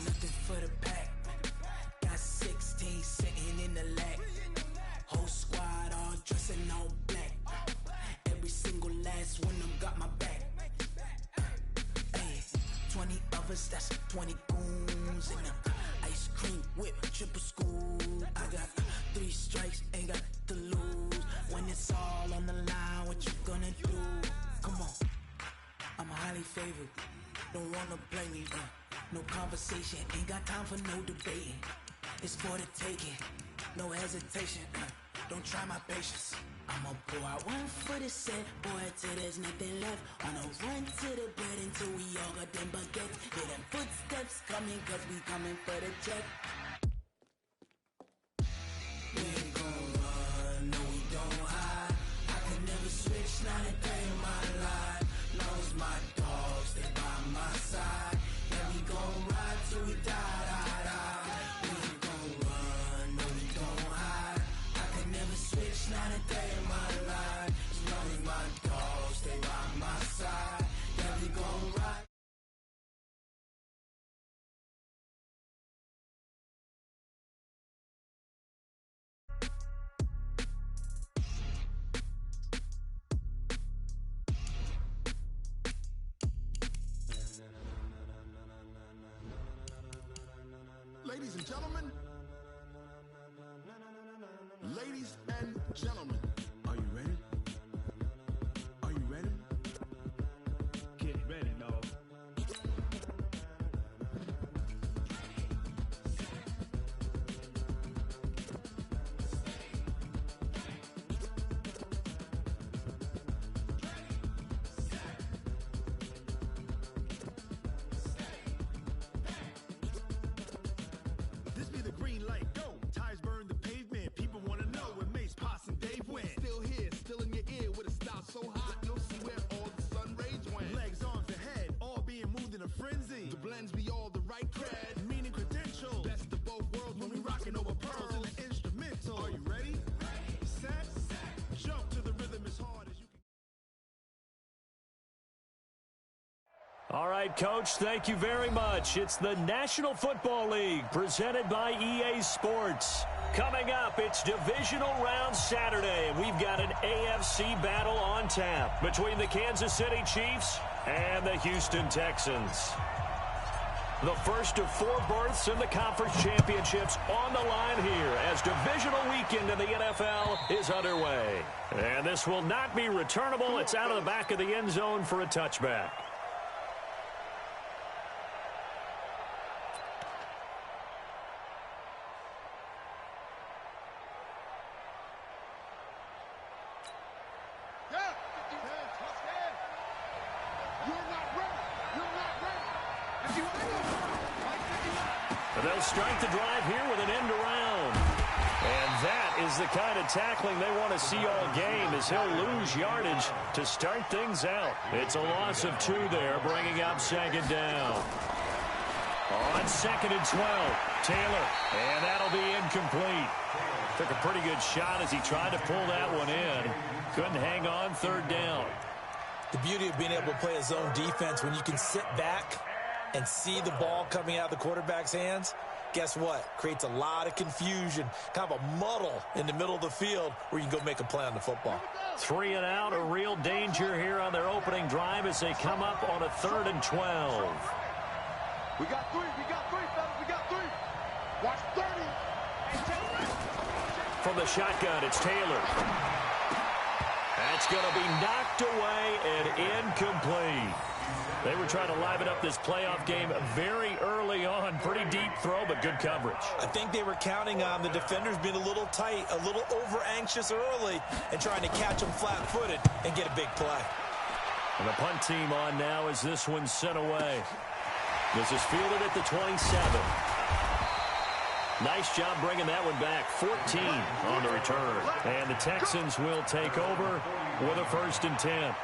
nothing for the pack. Got 16 sitting in the lag. Whole squad all dressing all black. Every single last one of them got my back. Hey, 20 of us, that's 20 goons in them. Ice cream whip, triple school. I got 3 strikes, ain't got to lose. When it's all on the line, what you gonna do? Come on, I'm highly favored. Don't wanna blame me, no conversation. Ain't got time for no debating. It's for the taking, no hesitation. Don't try my patience. I'ma pull out one foot and set, boy, till there's nothing left. On a run to the bed until we all got them baguettes. Hear them footsteps coming, cause we coming for the check. We ain't gon' run, no we don't hide. I can never switch, not a day in my life. Long as my dogs, they by my side. Yeah, we gon' ride till we die, die, die. We ain't gon' run, no we don't hide. I can never switch, not a day in my life. As long as my dogs, they by my side. Yeah, we gon' ride. Ladies and gentlemen, ladies and gentlemen, are you ready? Are you ready? Get ready, dog. This be the green light, go. Tires burn the pavement. People want to know where Mace, Poss, and Dave went. Still here, still in your ear with a style so hot, you'll see where all the sun rays went. Legs, arms, and head, all being moved in a frenzy. The blends be all the right cred, meaning credential. Best of both worlds when we rockin' over pearls in the instrumental. Are you ready? Set, jump to the rhythm as hard as you can. All right, Coach, thank you very much. It's the National Football League presented by EA Sports. Coming up, it's Divisional Round Saturday, and we've got an AFC battle on tap between the Kansas City Chiefs and the Houston Texans. The first of 4 berths in the conference championships on the line here as divisional weekend in the NFL is underway. And this will not be returnable. It's out of the back of the end zone for a touchback. They'll start the drive here with an end around. And that is the kind of tackling they want to see all game as he'll lose yardage to start things out. It's a loss of 2 there, bringing up second down. On 2nd and 12, Taylor, and that'll be incomplete. Took a pretty good shot as he tried to pull that one in. Couldn't hang on 3rd down. The beauty of being able to play a zone defense when you can sit back and see the ball coming out of the quarterback's hands, guess what? Creates a lot of confusion, kind of a muddle in the middle of the field where you can go make a play on the football. 3 and out, a real danger here on their opening drive as they come up on a 3rd and 12. We got 3, fellas, we got 3. Watch 30. From the shotgun, it's Taylor. That's going to be knocked away and incomplete. They were trying to liven up this playoff game very early on. Pretty deep throw, but good coverage. I think they were counting on the defenders being a little tight, a little over-anxious early, and trying to catch them flat-footed and get a big play. And the punt team on now as this one's sent away. This is fielded at the 27. Nice job bringing that one back. 14 on the return. And the Texans will take over with a 1st and 10.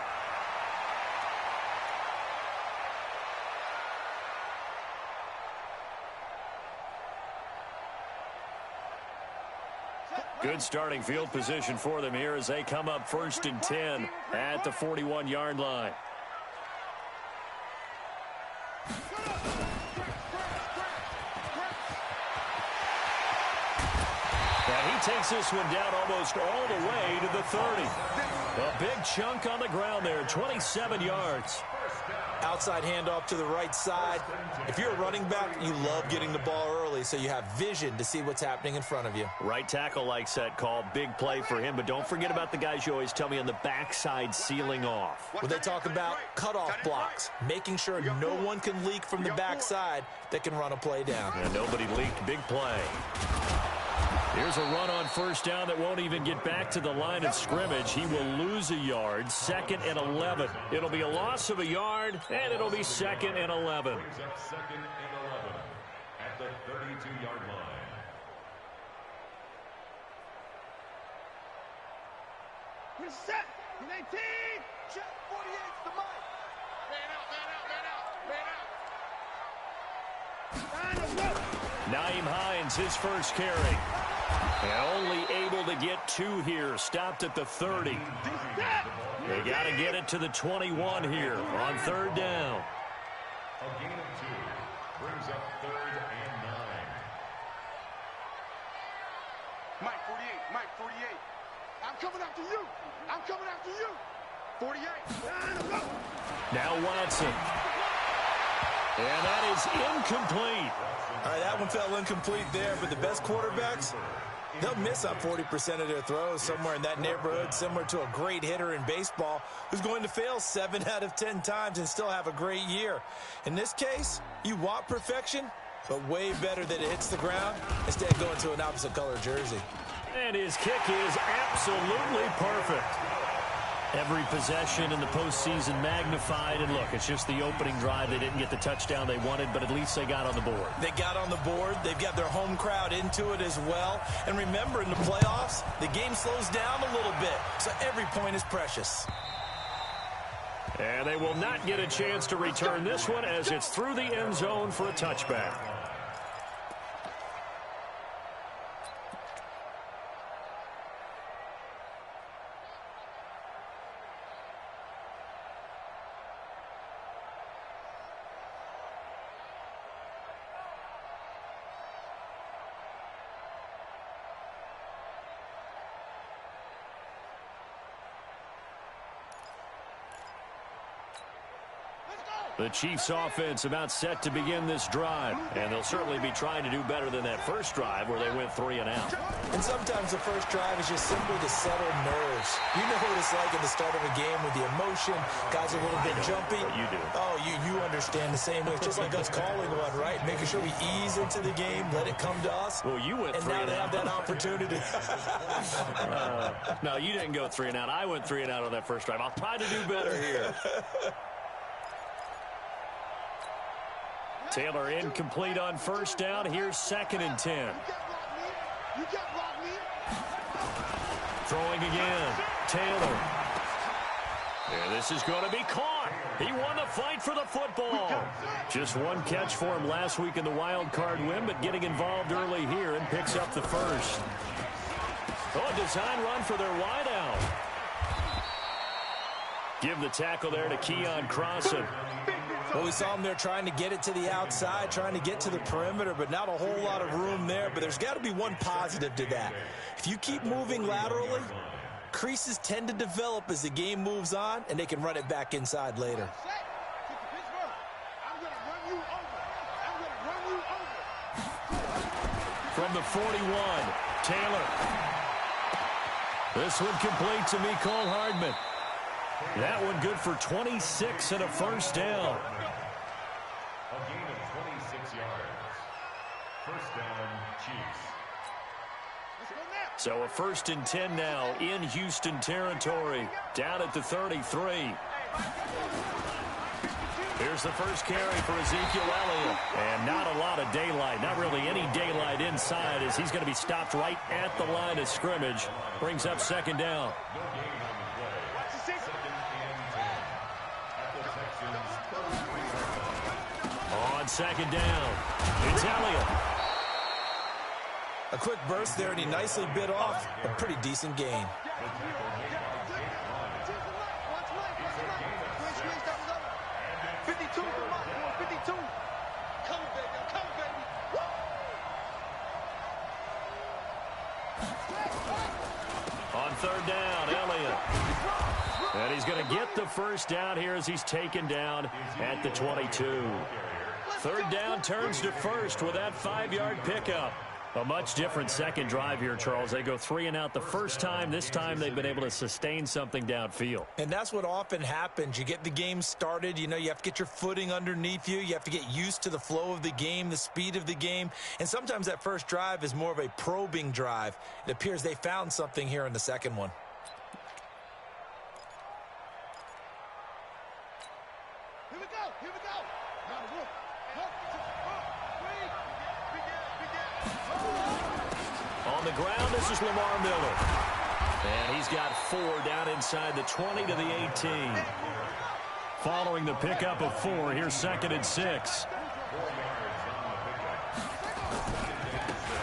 Good starting field position for them here as they come up 1st and 10 at the 41-yard line. takes this one down almost all the way to the 30. A big chunk on the ground there, 27 yards. Outside handoff to the right side. If you're a running back, you love getting the ball early so you have vision to see what's happening in front of you. Right tackle likes that call. Big play for him. But don't forget about the guys you always tell me on the backside sealing off. When they talk about cutoff blocks, making sure no one can leak from the backside that can run a play down. And nobody leaked. Big play. Here's a run on first down that won't even get back to the line of scrimmage. He will lose a yard. 2nd and 11. It'll be a loss of a yard, and it'll be 2nd and 11. Second and 11 at the 32-yard line. Reset. 19. Check 48 to Mike. Man out. Naeem Hines, his first carry. And only able to get 2 here. Stopped at the 30. They got to get it to the 21 here on 3rd down. A gain of 2 brings up 3rd and 9. Mike 48, Mike 48. I'm coming after you. I'm coming after you. 48. Now Watson. And that is incomplete. All right, that one fell incomplete there, but the best quarterbacks, they'll miss on 40% of their throws, somewhere in that neighborhood, similar to a great hitter in baseball who's going to fail 7 out of 10 times and still have a great year. In this case, you want perfection, but way better that it hits the ground instead of going to an opposite color jersey. And his kick is absolutely perfect. Every possession in the postseason magnified. And look, it's just the opening drive. They didn't get the touchdown they wanted, but at least they got on the board. They got on the board. They've got their home crowd into it as well. And remember, in the playoffs, the game slows down a little bit, so every point is precious. And they will not get a chance to return this one as it's through the end zone for a touchback. The Chiefs offense about set to begin this drive, and they'll certainly be trying to do better than that first drive where they went 3 and out. And sometimes the first drive is just simply to settle nerves. You know what it's like at the start of a game with the emotion, guys are a little bit jumpy. You do. Oh, you understand the same way. It's just like us calling one, right? Making sure we ease into the game, let it come to us. Well, you went and 3 now and they out. have that opportunity. No, you didn't go 3 and out. I went 3 and out on that first drive. I'll try to do better here. Taylor incomplete on first down. Here's 2nd and 10. Throwing again. Taylor. And this is going to be caught. He won the fight for the football. Just one catch for him last week in the wild card win, but getting involved early here and picks up the first. Oh, a design run for their wideout. Give the tackle there to Keon Crossan. Well, we saw him there trying to get it to the outside, trying to get to the perimeter, but not a whole lot of room there. But there's got to be one positive to that. If you keep moving laterally, creases tend to develop as the game moves on, and they can run it back inside later. From the 41, Taylor. This one complete to Mecole Hardman. That one good for 26 and a first down. A gain of 26 yards. First down, Chiefs. So a 1st and 10 now in Houston territory. Down at the 33. Here's the first carry for Ezekiel Elliott. And not a lot of daylight. Not really any daylight inside as he's going to be stopped right at the line of scrimmage. Brings up 2nd down. On 2nd down, it's Elliott. A quick burst there, and he nicely bit off a pretty decent gain. third down. Elliott. And he's going to get the first down here as he's taken down at the 22. Third down turns to first with that 5-yard pickup. A much different second drive here, Charles. They go 3 and out the first time. This time they've been able to sustain something downfield. And that's what often happens. You get the game started. You know, you have to get your footing underneath you. You have to get used to the flow of the game, the speed of the game. And sometimes that first drive is more of a probing drive. It appears they found something here in the second one. Here we go. Here we go. On the ground, this is Lamar Miller. And he's got 4 down inside the 20 to the 18. Following the pickup of 4, here's 2nd and 6.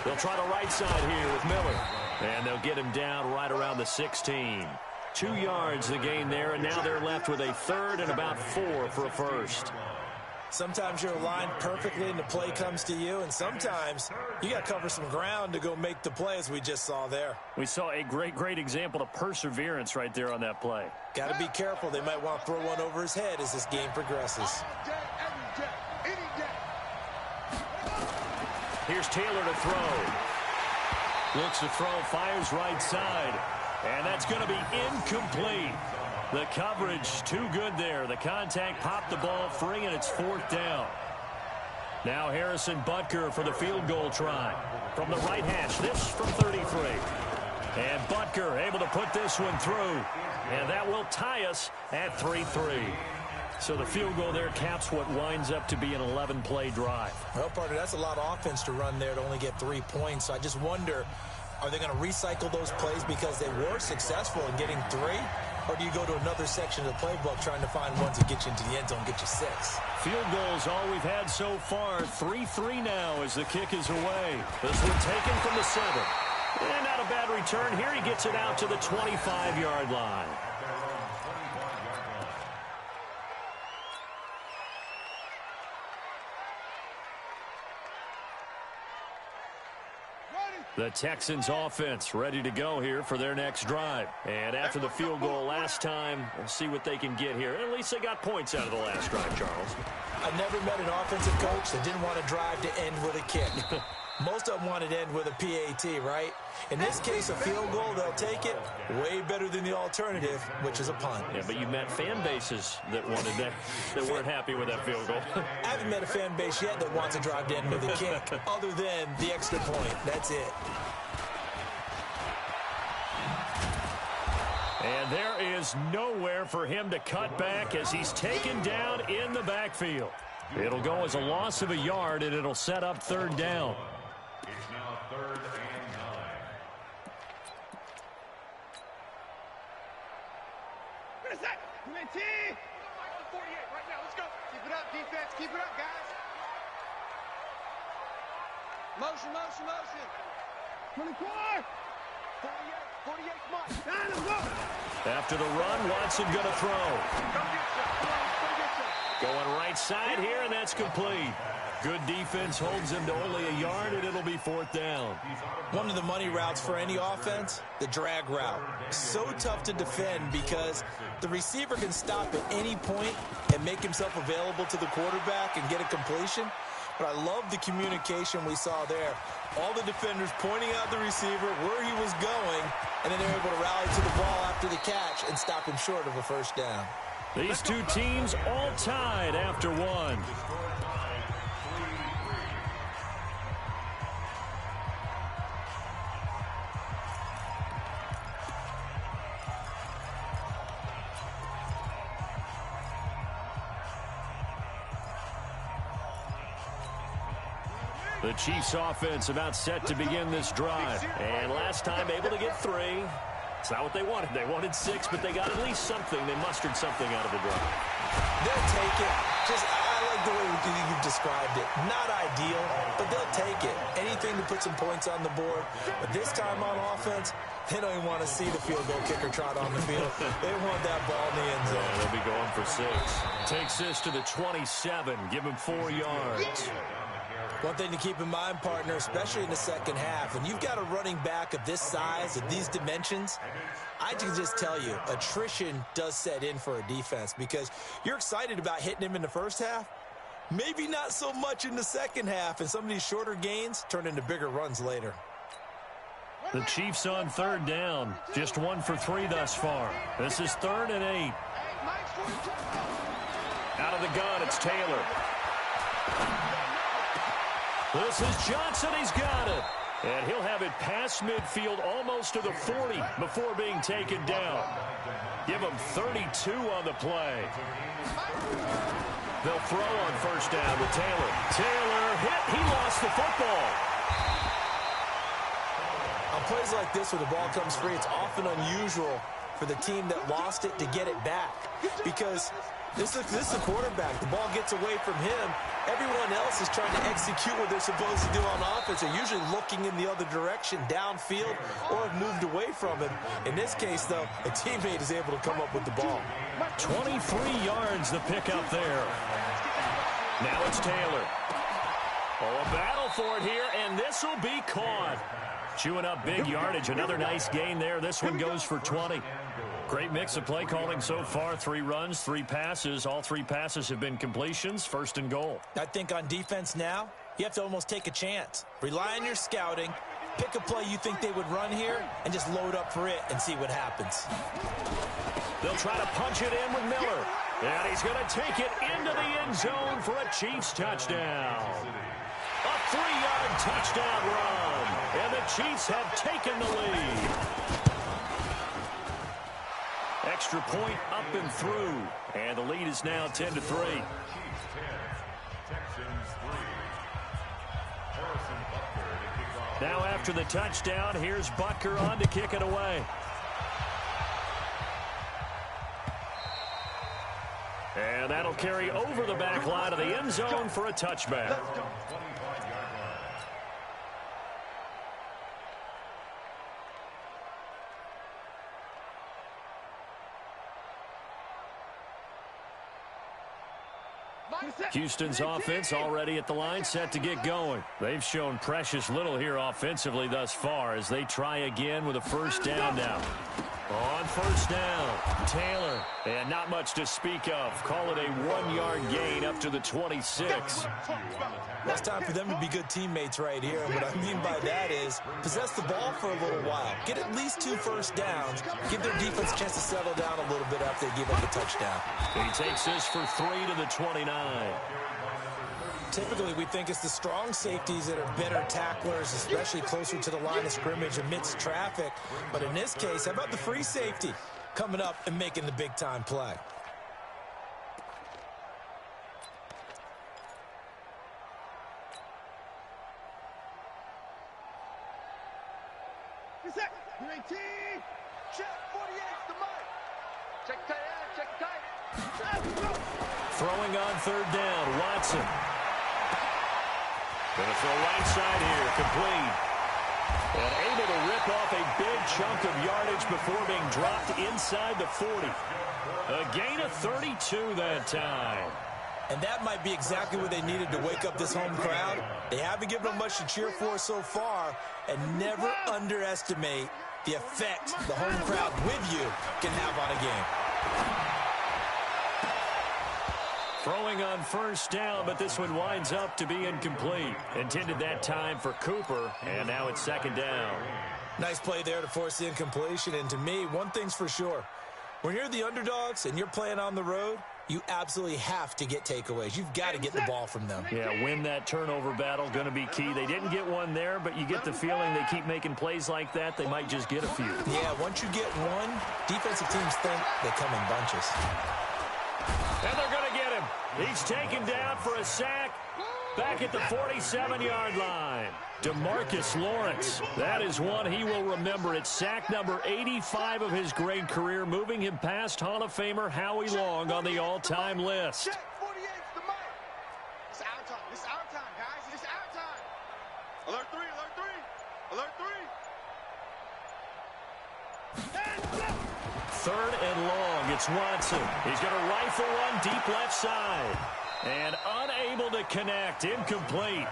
They'll try the right side here with Miller. And they'll get him down right around the 16. 2 yards the gain there, and now they're left with a third and about 4 for a first. Sometimes you're aligned perfectly and the play comes to you, and sometimes you got to cover some ground to go make the play, as we just saw there. We saw a great example of perseverance right there on that play. Got to be careful. They might want to throw one over his head as this game progresses. Here's Taylor to throw. Looks to throw, fires right side. And that's going to be incomplete. The coverage too good there. The contact popped the ball free, and it's 4th down. Now Harrison Butker for the field goal try. From the right hash, this from 33. And Butker able to put this one through. And that will tie us at 3-3. So the field goal there caps what winds up to be an 11-play drive. Well, partner, that's a lot of offense to run there to only get 3 points. So I just wonder, are they going to recycle those plays because they were successful in getting 3? Or do you go to another section of the playbook trying to find ones that get you into the end zone, get you 6? Field goals all we've had so far. 3-3 now as the kick is away. This one taken from the 7. And not a bad return. Here he gets it out to the 25-yard line. The Texans offense ready to go here for their next drive. And after the field goal last time, we'll see what they can get here. At least they got points out of the last drive, Charles. I never met an offensive coach that didn't want to drive to end with a kick. Most of them wanted to end with a PAT, right? In this case, a field goal, they'll take it. Way better than the alternative, which is a punt. Yeah, but you met fan bases that wanted that weren't happy with that field goal. I haven't met a fan base yet that wants to drive to end with a kick, other than the extra point. That's it. And there is nowhere for him to cut back as he's taken down in the backfield. It'll go as a loss of a yard, and it'll set up 3rd down. It's now 3rd and 9. What is that? Come in, T! 48 right now. Let's go. Keep it up, defense. Keep it up, guys. Motion, motion, motion. 24. 48, come on. Let's go. After the run, Watson going to throw. Go get some. Going right side here, and that's complete. Good defense holds him to only a yard, and it'll be 4th down. One of the money routes for any offense, the drag route. So tough to defend because the receiver can stop at any point and make himself available to the quarterback and get a completion. But I love the communication we saw there. All the defenders pointing out the receiver, where he was going, and then they're able to rally to the ball after the catch and stop him short of a 1st down. These two teams all tied after one. The Chiefs offense about set to begin this drive. And last time able to get 3. It's not what they wanted. They wanted 6, but they got at least something. They mustered something out of the drive. They'll take it. I like the way you've described it. Not ideal, but they'll take it. Anything to put some points on the board. But this time on offense, they don't even want to see the field goal kicker trot on the field. They want that ball in the end zone. Yeah, they'll be going for 6. Takes this to the 27. Give him 4 yards. One thing to keep in mind, partner, especially in the second half, when you've got a running back of this size, of these dimensions, I can just tell you, attrition does set in for a defense because you're excited about hitting him in the first half, maybe not so much in the second half, and some of these shorter gains turn into bigger runs later. The Chiefs on third down, just 1 for 3 thus far. This is 3rd and 8. Out of the gun, it's Taylor. This is Johnson. He's got it. And he'll have it past midfield almost to the 40 before being taken down. Give him 32 on the play. They'll throw on first down with Taylor. Taylor hit. He lost the football. On plays like this where the ball comes free, it's often unusual for the team that lost it to get it back because this is the quarterback. The ball gets away from him. Everyone else is trying to execute what they're supposed to do on offense. They're usually looking in the other direction, downfield, or have moved away from him. In this case, though, a teammate is able to come up with the ball. 23 yards the pickup there. Now it's Taylor. Oh, a battle for it here, and this will be caught. Chewing up big yardage. Another nice gain there. This one goes for 20. Great mix of play calling so far. 3 runs, 3 passes. All 3 passes have been completions. 1st and goal. I think on defense now, you have to almost take a chance. Rely on your scouting. Pick a play you think they would run here and just load up for it and see what happens. They'll try to punch it in with Miller. And he's going to take it into the end zone for a Chiefs touchdown. A 3-yard touchdown run. And the Chiefs have taken the lead. Extra point up and through. And the lead is now 10-3. Chiefs 10, Texans 3. Now after the touchdown, here's Butker on to kick it away. And that'll carry over the back line of the end zone for a touchback. Houston's offense already at the line, set to get going. They've shown precious little here offensively thus far as they try again with a first down now. On first down, Taylor, and not much to speak of. Call it a 1-yard gain up to the 26. Well, it's time for them to be good teammates right here. And what I mean by that is possess the ball for a little while. Get at least 2 first downs. Give their defense a chance to settle down a little bit after they give up a touchdown. He takes this for 3 to the 29. Typically, we think it's the strong safeties that are better tacklers, especially closer to the line of scrimmage amidst traffic. But in this case, how about the free safety coming up and making the big-time play? Throwing on third down, Watson. Going to throw right side here, complete. And able to rip off a big chunk of yardage before being dropped inside the 40. A gain of 32 that time. And that might be exactly what they needed to wake up this home crowd. They haven't given them much to cheer for so far, and never underestimate the effect the home crowd with you can have on a game. Throwing on first down, but this one winds up to be incomplete. Intended that time for Cooper, and now it's second down. Nice play there to force the incompletion, and to me, one thing's for sure. When you're the underdogs and you're playing on the road, you absolutely have to get takeaways. You've got to get the ball from them. Yeah, win that turnover battle, going to be key. They didn't get one there, but you get the feeling they keep making plays like that, they might just get a few. Yeah, once you get one, defensive teams think they come in bunches. And they're going to get him. He's taken down for a sack back at the 47-yard line. DeMarcus Lawrence, that is one he will remember. It's sack number 85 of his great career, moving him past Hall of Famer Howie Long on the all-time list. Check 48's the mark. It's our time. It's our time, guys. It's our time. Alert 3, alert 3. Alert 3. Third and long, it's Watson. He's going to rifle one deep left side. And unable to connect, incomplete.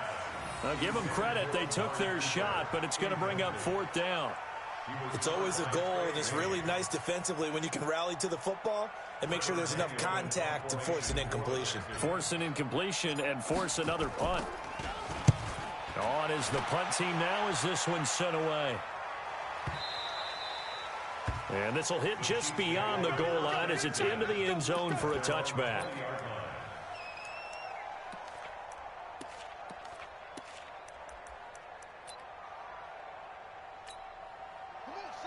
I'll give them credit. They took their shot, but it's going to bring up 4th down. It's always a goal, and it's really nice defensively when you can rally to the football and make sure there's enough contact to force an incompletion. Force an incompletion and force another punt. On is the punt team now as this one's sent away. And this will hit just beyond the goal line as it's into the end zone for a touchback.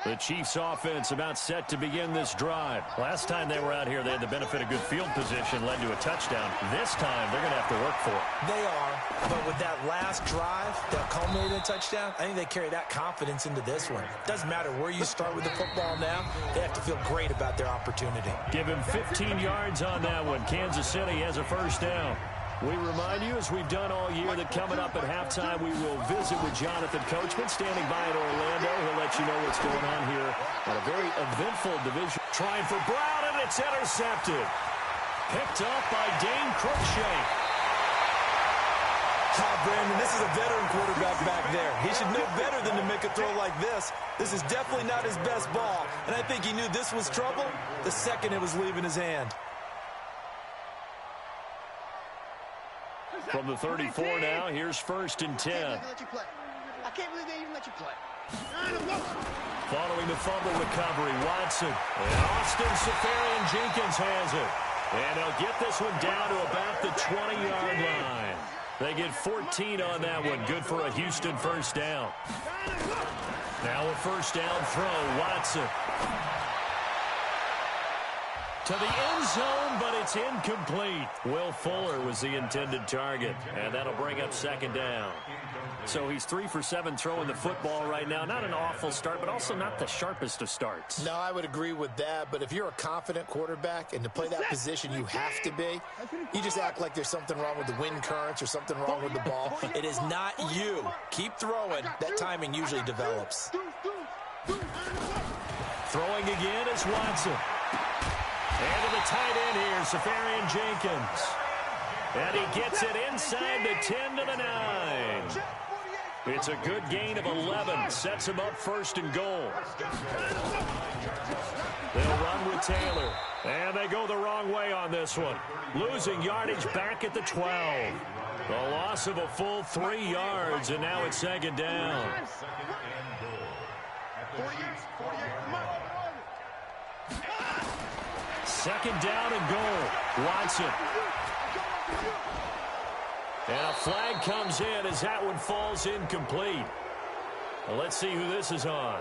The Chiefs offense about set to begin this drive. Last time they were out here, they had the benefit of good field position, led to a touchdown. This time, they're going to have to work for it. They are, but with that last drive that culminated in a touchdown, I think they carry that confidence into this one. Doesn't matter where you start with the football now, they have to feel great about their opportunity. Give him 15 yards on that one. Kansas City has a first down. We remind you, as we've done all year, that coming up at halftime, we will visit with Jonathan Coachman standing by in Orlando. He'll let you know what's going on here at a very eventful division. Trying for Brown, and it's intercepted. Picked up by Dane Cruikshank. Brandon, this is a veteran quarterback back there. He should know better than to make a throw like this. This is definitely not his best ball, and I think he knew this was trouble the second it was leaving his hand. From the 34 now, here's 1st and 10. I can't believe they even let you play. Following the fumble recovery, Watson. And Austin Seferian-Jenkins has it. And they'll get this one down to about the 20-yard line. They get 14 on that one. Good for a Houston first down. Now a first down throw, Watson. To the end zone, but it's incomplete. Will Fuller was the intended target, and that'll bring up 2nd down. So he's 3 for 7 throwing the football right now. Not an awful start, but also not the sharpest of starts. No, I would agree with that, but if you're a confident quarterback and to play that position you have to be, you just act like there's something wrong with the wind currents or something wrong with the ball. It is not you. Keep throwing. That timing usually develops. Throwing again is Watson. And to the tight end here, Seferian-Jenkins. And he gets it inside the 10 to the 9. It's a good gain of 11. Sets him up 1st and goal. They'll run with Taylor. And they go the wrong way on this one. Losing yardage back at the 12. The loss of a full 3 yards, and now it's 2nd down. Second down and goal. Watson. And a flag comes in as that one falls incomplete. Well, let's see who this is on.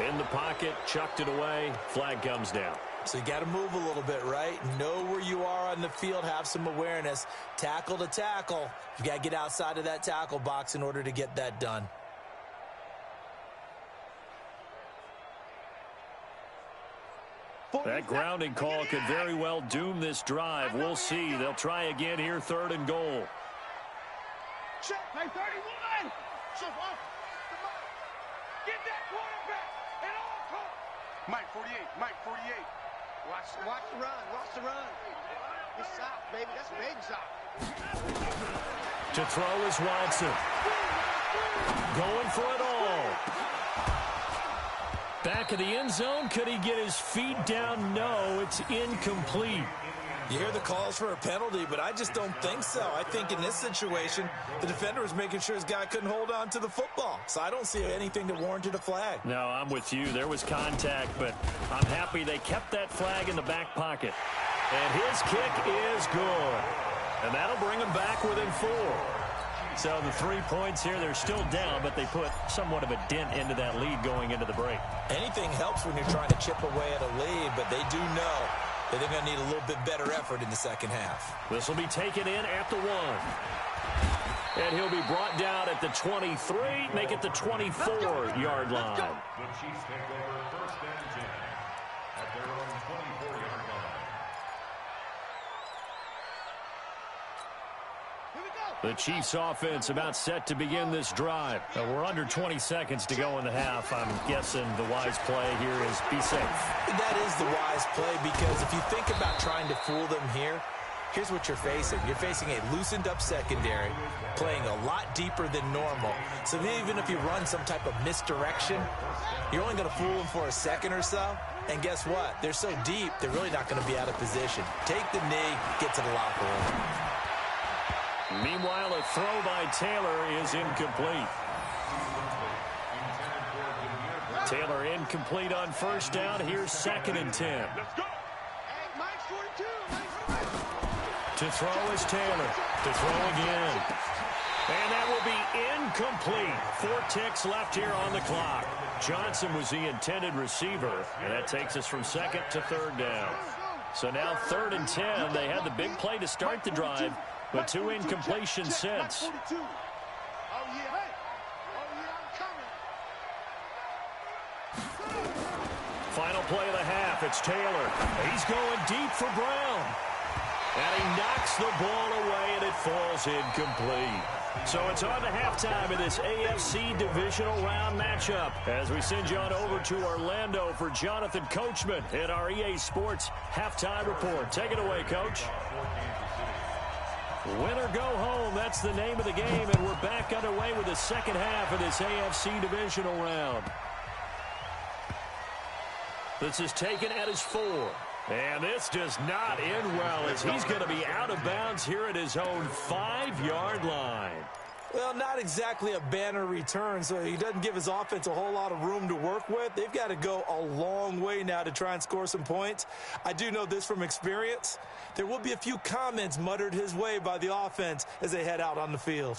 In the pocket, chucked it away. Flag comes down. So you got to move a little bit, right? Know where you are on the field. Have some awareness. Tackle to tackle. You got to get outside of that tackle box in order to get that done. That grounding call could very well doom this drive. We'll see. They'll try again here, 3rd and goal. Check, play 31. Check off. Get that quarterback at all costs. Mike 48. Mike 48. Watch the run. Watch the run. It's soft, baby. That's big soft. To throw is Watson. Going for it all. Back of the end zone. Could he get his feet down? No, it's incomplete. You hear the calls for a penalty, but I just don't think so. I think in this situation, the defender was making sure his guy couldn't hold on to the football. So I don't see anything that warranted a flag. No, I'm with you. There was contact, but I'm happy they kept that flag in the back pocket. And his kick is good. And that'll bring him back within 4. So the 3 points here, they're still down, but they put somewhat of a dent into that lead going into the break. Anything helps when you're trying to chip away at a lead, but they do know that they're going to need a little bit better effort in the second half. This will be taken in at the 1. And he'll be brought down at the 23, make it the 24-yard line. The Chiefs take over 1st and 10 at their own 24-yard line. The Chiefs offense about set to begin this drive. We're under 20 seconds to go in the half. I'm guessing the wise play here is be safe. That is the wise play, because if you think about trying to fool them here, here's what you're facing. You're facing a loosened-up secondary, playing a lot deeper than normal. So even if you run some type of misdirection, you're only going to fool them for a second or so. And guess what? They're so deep, they're really not going to be out of position. Take the knee, get to the locker room. Meanwhile, a throw by Taylor is incomplete. Taylor incomplete on first down. Here's 2nd and 10. To throw is Taylor. To throw again. And that will be incomplete. 4 ticks left here on the clock. Johnson was the intended receiver, and that takes us from 2nd to 3rd down. So now 3rd and 10. They had the big play to start the drive, but 2 incompletions since. Final play of the half. It's Taylor. He's going deep for Brown. And he knocks the ball away, and it falls incomplete. So it's on to halftime in this AFC divisional round matchup as we send you on over to Orlando for Jonathan Coachman in our EA Sports Halftime Report. Take it away, Coach. Win or go home, that's the name of the game, and we're back underway with the second half of this AFC divisional round. This is taken at his 4. And this does not end well as he's going to be out of bounds here at his own 5-yard line. Well, not exactly a banner return, so he doesn't give his offense a whole lot of room to work with. They've got to go a long way now to try and score some points. I do know this from experience. There will be a few comments muttered his way by the offense as they head out on the field.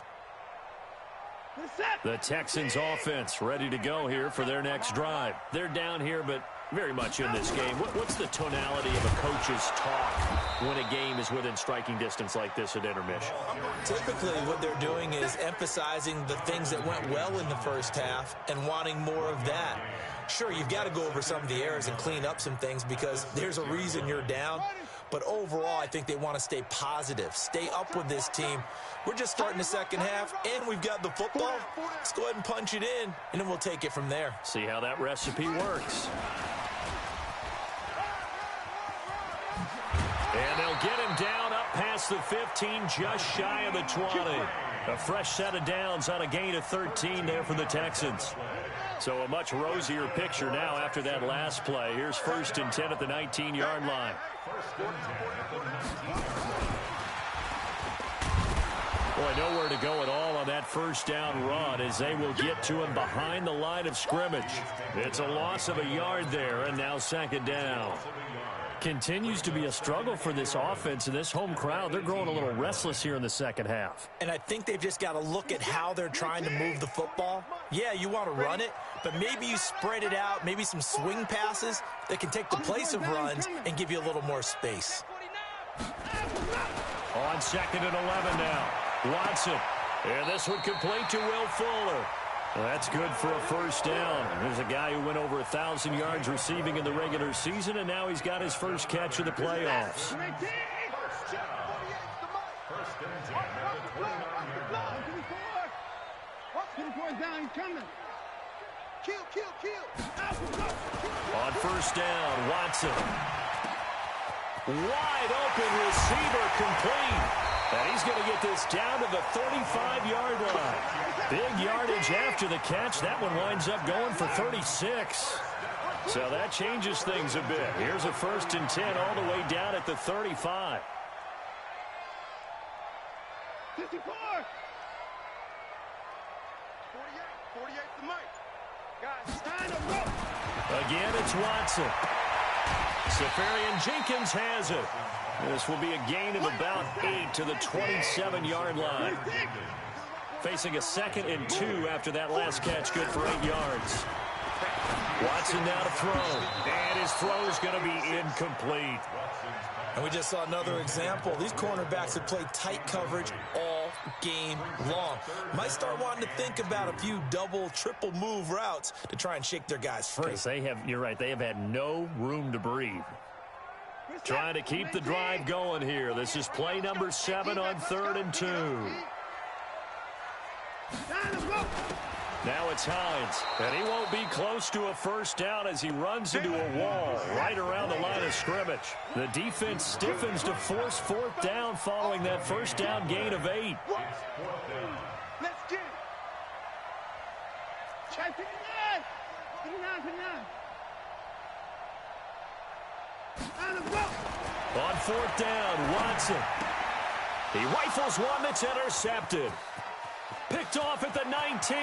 The Texans offense ready to go here for their next drive. They're down here, but very much in this game. What's the tonality of a coach's talk when a game is within striking distance like this at intermission? Typically, what they're doing is emphasizing the things that went well in the first half and wanting more of that. Sure, you've got to go over some of the errors and clean up some things because there's a reason you're down. But overall, I think they want to stay positive, stay up with this team. We're just starting the second half, and we've got the football. Let's go ahead and punch it in, and then we'll take it from there. See how that recipe works. And they'll get him down up past the 15, just shy of the 20. A fresh set of downs on a gain of 13 there for the Texans. So a much rosier picture now after that last play. Here's 1st and 10 at the 19-yard line. Boy, nowhere to go at all on that first down run as they will get to him behind the line of scrimmage. It's a loss of a yard there, and now 2nd down. Continues to be a struggle for this offense and this home crowd. They're growing a little restless here in the second half. And I think they've just got to look at how they're trying to move the football. Yeah, you want to run it, but maybe you spread it out, maybe some swing passes that can take the place of runs and give you a little more space. On 2nd and 11 now. Watson. And this one complete to Will Fuller. Well, that's good for a first down. There's a guy who went over 1,000 yards receiving in the regular season, and now he's got his first catch of the playoffs. On first down, Watson. Wide open receiver complete. And he's going to get this down to the 35-yard line. Big yardage after the catch. That one winds up going for 36. So that changes things a bit. Here's a 1st and 10 all the way down at the 35. 54. 48 to Mike. Guys, stand up. Again, it's Watson. Safarian Jenkins has it. This will be a gain of about 8 to the 27-yard line. Facing a 2nd and 2 after that last catch, good for 8 yards. Watson now to throw, and his throw is going to be incomplete. And we just saw another example. These cornerbacks have played tight coverage all game long. Might start wanting to think about a few double, triple move routes to try and shake their guys free. You're right, they have had no room to breathe. Trying to keep the drive going here. This is play number 7 on 3rd and 2. Now it's Hines, and he won't be close to a first down as he runs into a wall right around the line of scrimmage. The defense stiffens to force fourth down following that first down gain of 8. Let's get it. Try 59. 59. On fourth down, Watson. He rifles one that's intercepted. Picked off at the 19.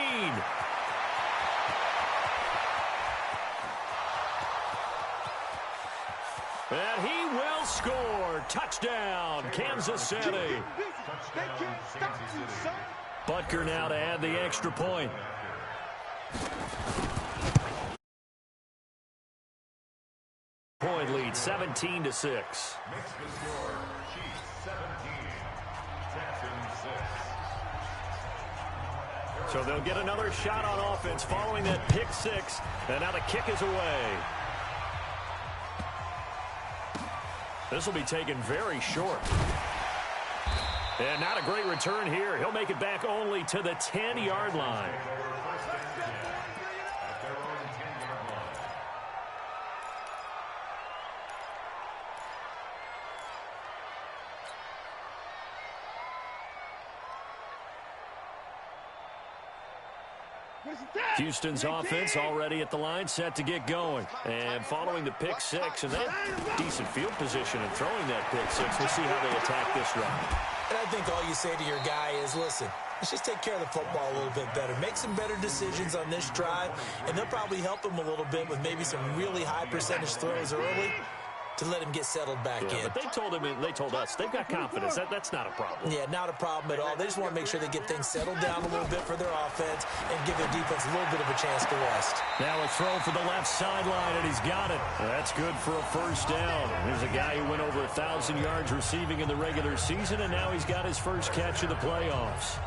And he will score. Touchdown, Kansas City. They can't stop you, son. Butker now to add the extra point. Point lead, 17-6. Makes the score, Chiefs 17, Texans 6. So they'll get another shot on offense following that pick six. And now the kick is away. This will be taken very short. And not a great return here. He'll make it back only to the 10-yard line. Houston's offense already at the line, set to get going. And following the pick six and that decent field position and throwing that pick six, we'll see how they attack this drive. And I think all you say to your guy is, listen, let's just take care of the football a little bit better. Make some better decisions on this drive, and they'll probably help him a little bit with maybe some really high percentage throws early to let him get settled back in. But they told us they've got confidence. That's not a problem. Yeah, not a problem at all. They just want to make sure they get things settled down a little bit for their offense and give their defense a little bit of a chance to rest. Now a throw for the left sideline, and he's got it. That's good for a first down. Here's a guy who went over 1,000 yards receiving in the regular season, and now he's got his first catch of the playoffs.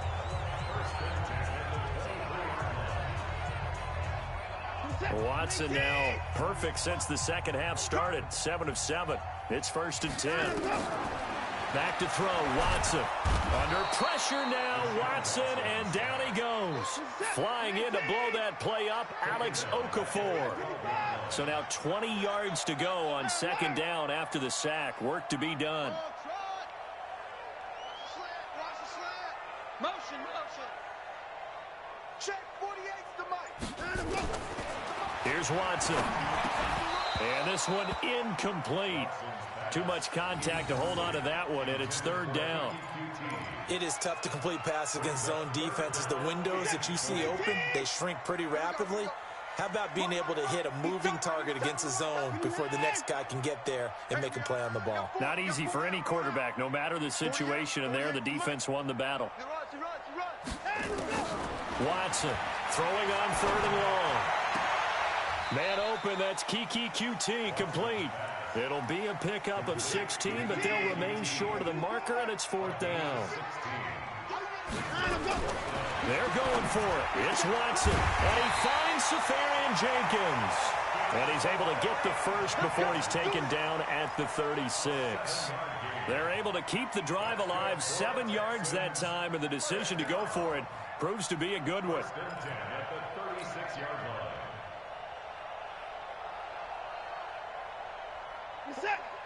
Watson now perfect since the second half started. 7 of 7. It's 1st and 10. Back to throw, Watson. Under pressure now, Watson, and down he goes. Flying in to blow that play up, Alex Okafor. So now 20 yards to go on second down after the sack. Work to be done. Motion. Check 48's the mic. Here's Watson. And this one incomplete. Too much contact to hold on to that one, and it's 3rd down. It is tough to complete passes against zone defenses. The windows that you see open, they shrink pretty rapidly. How about being able to hit a moving target against a zone before the next guy can get there and make a play on the ball? Not easy for any quarterback, no matter the situation, and there the defense won the battle. Watson throwing on 3rd and long. Man open, that's Kiki QT, complete. It'll be a pickup of 16, but they'll remain short of the marker, and it's 4th down. They're going for it. It's Watson, and he finds Safarian Jenkins. And he's able to get the first before he's taken down at the 36. They're able to keep the drive alive, 7 yards that time, and the decision to go for it proves to be a good one.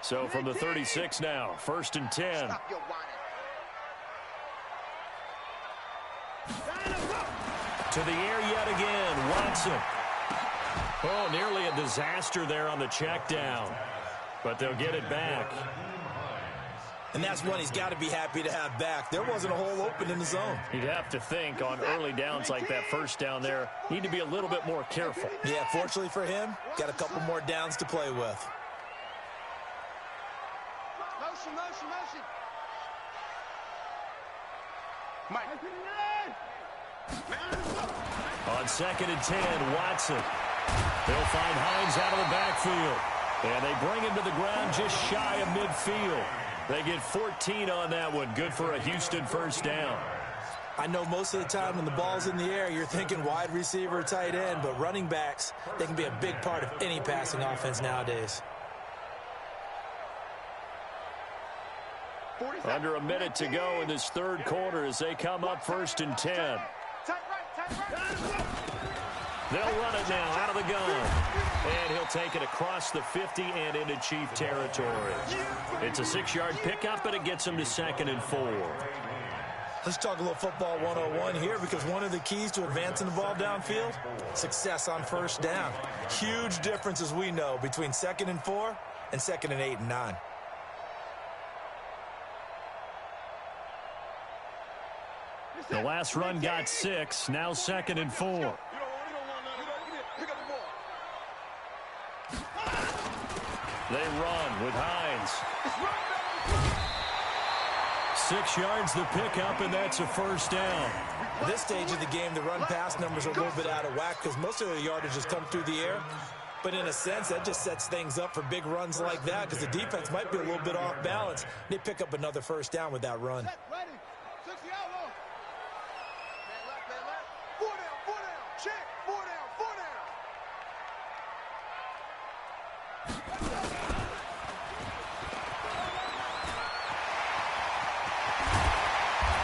So from the 36 now, 1st and 10. To the air yet again, Watson. Oh, nearly a disaster there on the check down. But they'll get it back. And that's one he's got to be happy to have back. There wasn't a hole open in the zone. You'd have to think on early downs like that first down there, need to be a little bit more careful. Yeah, fortunately for him, got a couple more downs to play with. Motion. Mike. On 2nd and 10, Watson. They'll find Hines out of the backfield. And they bring him to the ground just shy of midfield. They get 14 on that one. Good for a Houston first down. I know most of the time when the ball's in the air, you're thinking wide receiver, tight end, but running backs, they can be a big part of any passing offense nowadays. Under a minute to go in this 3rd quarter as they come up 1st and 10. They'll run it now out of the gun. And he'll take it across the 50 and into Chief territory. It's a 6-yard pickup, and it gets him to 2nd and 4. Let's talk a little football 101 here, because one of the keys to advancing the ball downfield, success on first down. Huge difference, as we know, between 2nd and 4 and 2nd and 8 and 9. The last run got 6, now 2nd and 4. They run with Hines. 6 yards the pickup, and that's a first down. At this stage of the game, the run-pass numbers are a little bit out of whack because most of the yardage has come through the air. But in a sense, that just sets things up for big runs like that because the defense might be a little bit off balance. They pick up another first down with that run. Ready. 60 out low. Man left. 4 down. Check. 4 down.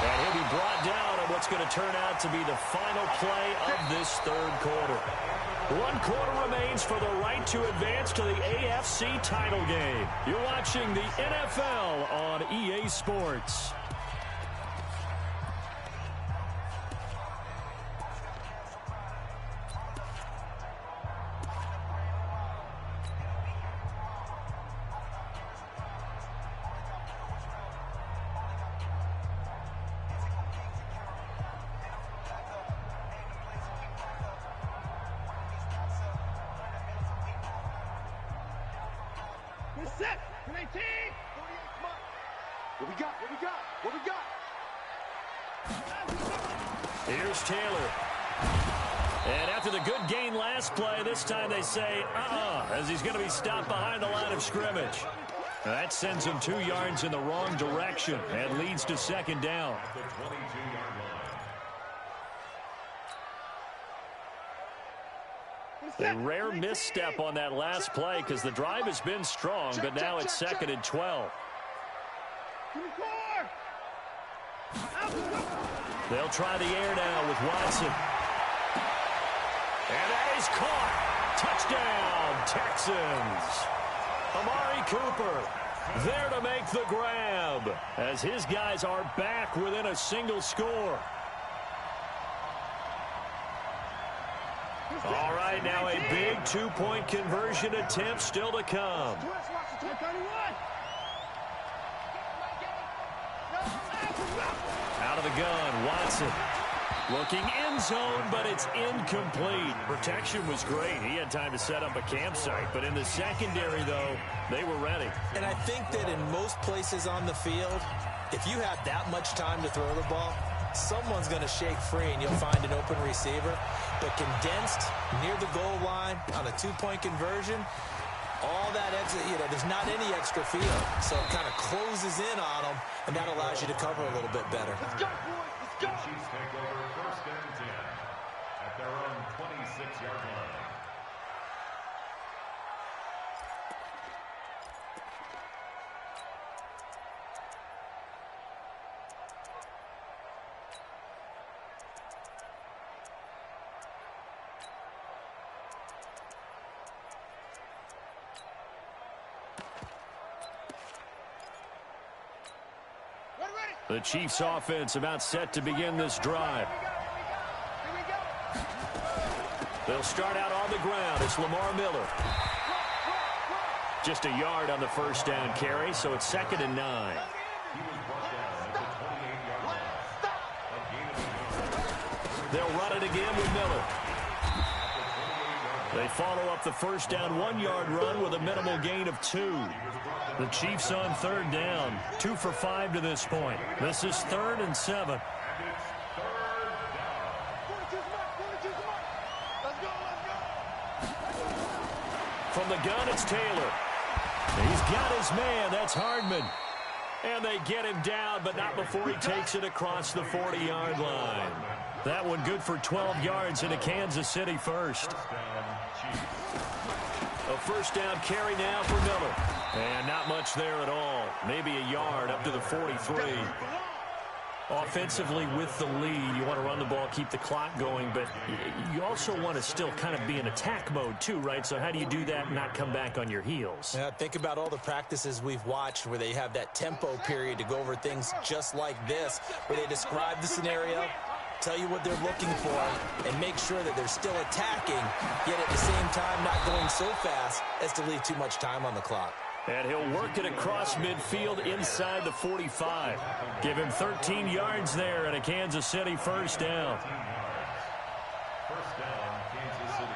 And he'll be brought down on what's going to turn out to be the final play of this third quarter. 1 quarter remains for the right to advance to the AFC title game. You're watching the NFL on EA Sports. Set. 18. 48. What we got? Here's Taylor. And after the good gain last play, this time they say, as he's going to be stopped behind the line of scrimmage. That sends him 2 yards in the wrong direction and leads to 2nd down. A rare misstep on that last play because the drive has been strong, but now it's 2nd and 12. They'll try the air now with Watson. And that is caught. Touchdown, Texans. Amari Cooper there to make the grab as his guys are back within a single score. All right, now a big 2-point conversion attempt still to come. Out of the gun, Watson. Looking end zone, but it's incomplete. Protection was great. He had time to set up a campsite, but in the secondary, though, they were ready. And I think that in most places on the field, if you have that much time to throw the ball, someone's going to shake free and you'll find an open receiver. But condensed near the goal line on a 2-point conversion, all that extra, there's not any extra field. So it kind of closes in on them, and that allows you to cover a little bit better. Let's go, boys. Let's go. The Chiefs take over 1st and 10 at their own 26-yard line. The Chiefs offense about set to begin this drive. They'll start out on the ground. It's Lamar Miller. Just a yard on the first down carry, so it's 2nd and 9. They'll run it again with Miller. They follow up the first down 1-yard run with a minimal gain of 2. The Chiefs on 3rd down, 2 for 5 to this point. This is 3rd and 7. From the gun, it's Taylor. He's got his man. That's Hardman. And they get him down, but not before he takes it across the 40-yard line. That one good for 12 yards into Kansas City first. A first down carry now for Miller. And not much there at all. Maybe a yard up to the 43. Offensively with the lead, you want to run the ball, keep the clock going, but you also also want to still kind of be in attack mode too, right? So how do you do that and not come back on your heels? Yeah, think about all the practices we've watched where they have that tempo period to go over things just like this, where they describe the scenario, tell you what they're looking for, and make sure that they're still attacking, yet at the same time not going so fast as to leave too much time on the clock. And he'll work it across midfield inside the 45. Give him 13 yards there and a Kansas City first down. First down, Kansas City.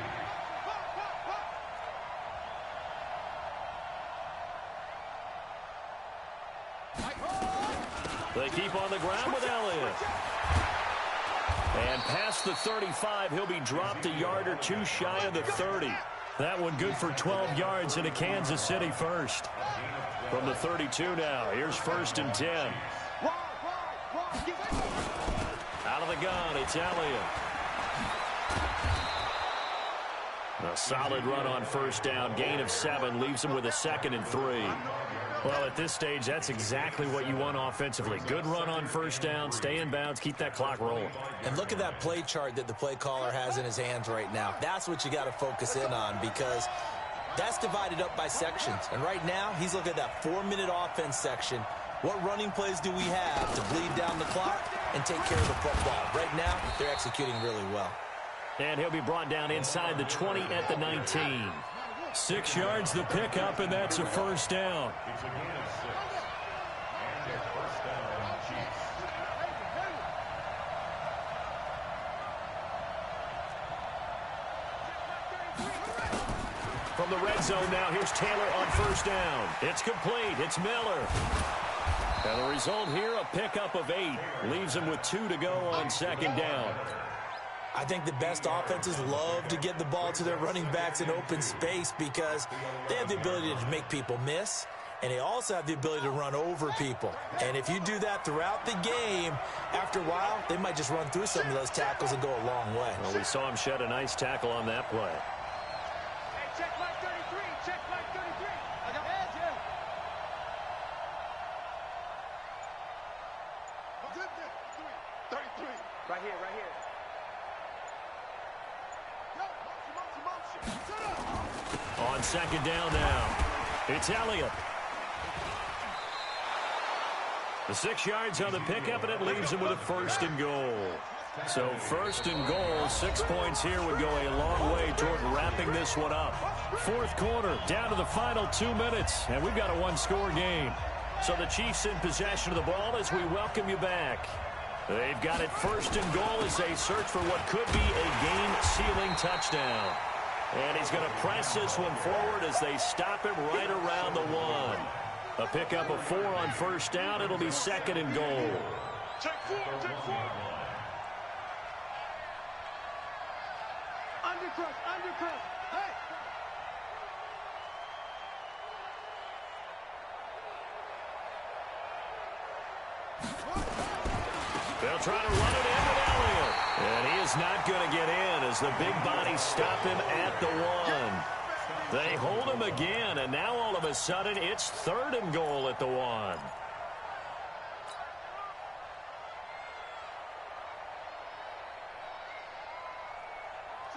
They keep on the ground with Elliott. And past the 35, he'll be dropped a yard or two shy of the 30. That one good for 12 yards in a Kansas City first. From the 32 now, here's 1st and 10. Out of the gun, it's Elliott. A solid run on first down, gain of 7, leaves him with a 2nd and 3. Well, at this stage, that's exactly what you want offensively. Good run on first down, stay in bounds, keep that clock rolling. And look at that play chart that the play caller has in his hands right now. That's what you got to focus in on, because that's divided up by sections. And right now, he's looking at that 4-minute offense section. What running plays do we have to bleed down the clock and take care of the football? Right now, they're executing really well. And he'll be brought down inside the 20 at the 19. 6 yards the pickup, and that's a first down. It's a gain of 6. And a first down, Chiefs. From the red zone now, here's Taylor on first down. It's complete. It's Miller. And the result here, a pickup of 8. Leaves him with 2 to go on 2nd down. I think the best offenses love to get the ball to their running backs in open space because they have the ability to make people miss, and they also have the ability to run over people. And if you do that throughout the game, after a while, they might just run through some of those tackles and go a long way. Well, we saw him shed a nice tackle on that play. Hey, check mark 33. Check mark 33. I got edge here. Good, 33. Right here, right here. On 2nd down now, it's Elliott. The 6 yards on the pickup, and it leaves him with a 1st and goal. So 1st and goal, 6 points here would go a long way toward wrapping this one up. 4th quarter, down to the final 2 minutes, and we've got a 1-score game. So the Chiefs in possession of the ball as we welcome you back. They've got it 1st and goal as they search for what could be a game-sealing touchdown. And he's going to press this one forward as they stop him right around the 1. A pickup of 4 on first down. It'll be 2nd and goal. Check 4, check 4. Undercross. Hey. They'll try to run it in with Elliott. And he is not going to get in as the big bodies stop him at the 1. They hold him again, and now all of a sudden it's 3rd and goal at the 1.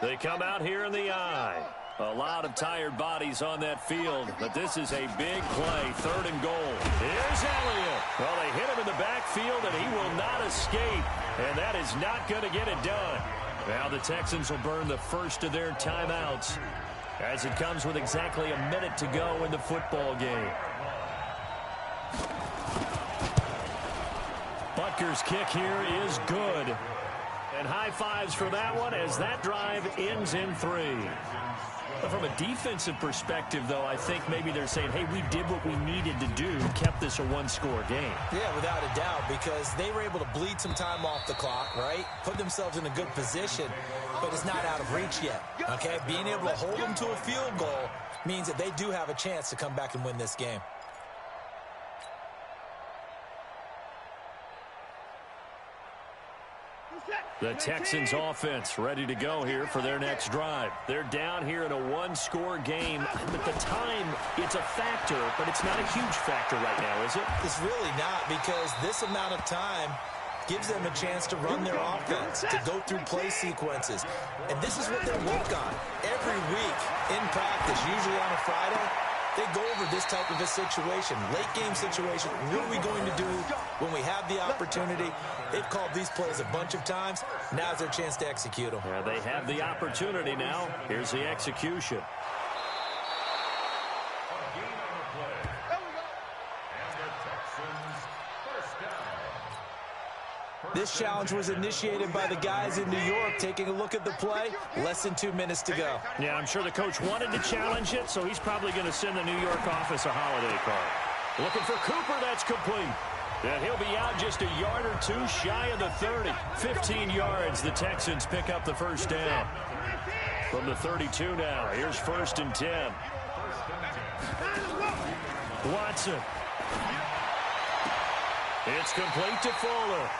They come out here in the eye. A lot of tired bodies on that field, but this is a big play, 3rd and goal. Here's Elliott. Well, they hit him in the backfield, and he will not escape, and that is not going to get it done. Now the Texans will burn the first of their timeouts as it comes with exactly a minute to go in the football game. Butker's kick here is good. And high fives for that one as that drive ends in 3. But from a defensive perspective, though, I think maybe they're saying, hey, we did what we needed to do, kept this a 1-score game. Yeah, without a doubt, because they were able to bleed some time off the clock, right? Put themselves in a good position, but it's not out of reach yet, okay? Being able to hold them to a field goal means that they do have a chance to come back and win this game. The Texans offense ready to go here for their next drive. They're down here in a 1-score game. At the time, it's a factor, but it's not a huge factor right now, is it? It's really not, because this amount of time gives them a chance to run their offense, to go through play sequences. And this is what they work on every week in practice, usually on a Friday. They go over this type of a situation, late game situation. What are we going to do when we have the opportunity? They've called these plays a bunch of times. Now's their chance to execute them. Yeah, they have the opportunity now. Here's the execution. This challenge was initiated by the guys in New York. Taking a look at the play, less than 2 minutes to go. Yeah, I'm sure the coach wanted to challenge it, so he's probably going to send the New York office a holiday card. Looking for Cooper, that's complete. And he'll be out just a yard or two shy of the 30. 15 yards, the Texans pick up the first down. From the 32 now, here's 1st and 10. Watson. It's complete to Fuller.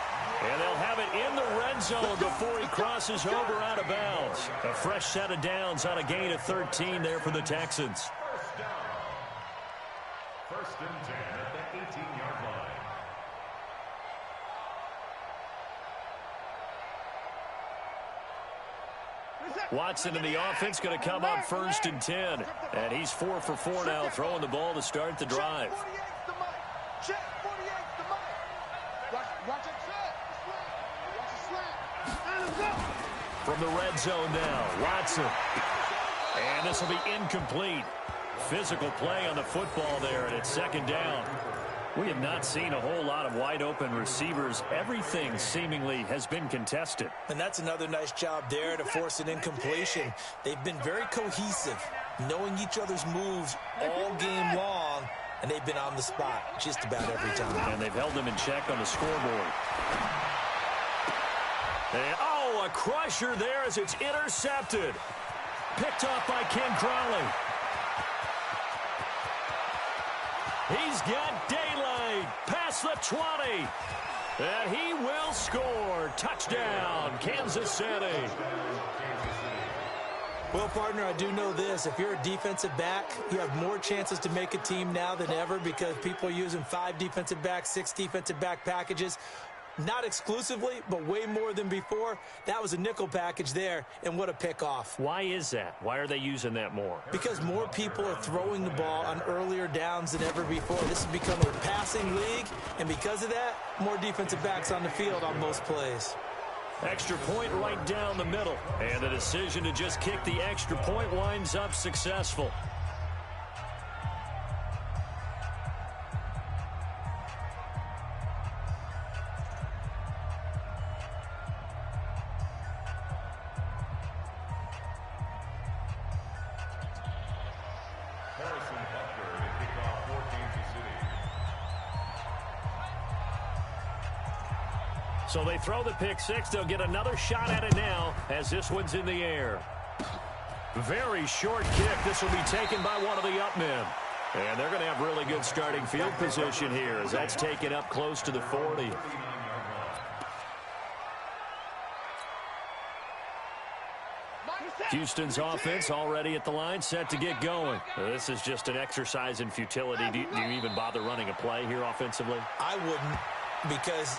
And they'll have it in the red zone before he crosses over out of bounds. A fresh set of downs on a gain of 13 there for the Texans. First down. 1st and 10 at the 18-yard line. Watson in the offense going to come up 1st and 10. And he's 4 for 4 now, throwing the ball to start the drive. From the red zone now, Watson. And this will be incomplete. Physical play on the football there, and it's 2nd down. We have not seen a whole lot of wide-open receivers. Everything seemingly has been contested. And that's another nice job there to force an incompletion. They've been very cohesive, knowing each other's moves all game long, and they've been on the spot just about every time. And they've held them in check on the scoreboard. And, a crusher there as it's intercepted. Picked off by Ken Crowley. He's got daylight past the 20. And he will score. Touchdown, Kansas City. Well, partner, I do know this. If you're a defensive back, you have more chances to make a team now than ever because people are using 5 defensive backs, 6 defensive back packages. Not exclusively, but way more than before. That was a nickel package there, and what a pickoff. Why is that? Why are they using that more? Because more people are throwing the ball on earlier downs than ever before. This has become a passing league, and because of that, more defensive backs on the field on most plays. Extra point right down the middle. And the decision to just kick the extra point winds up successful. So they throw the pick six. They'll get another shot at it now as this one's in the air. Very short kick. This will be taken by one of the up men. And they're going to have really good starting field position here as that's taken up close to the 40. Houston's offense already at the line, set to get going. This is just an exercise in futility. Do you even bother running a play here offensively? I wouldn't, because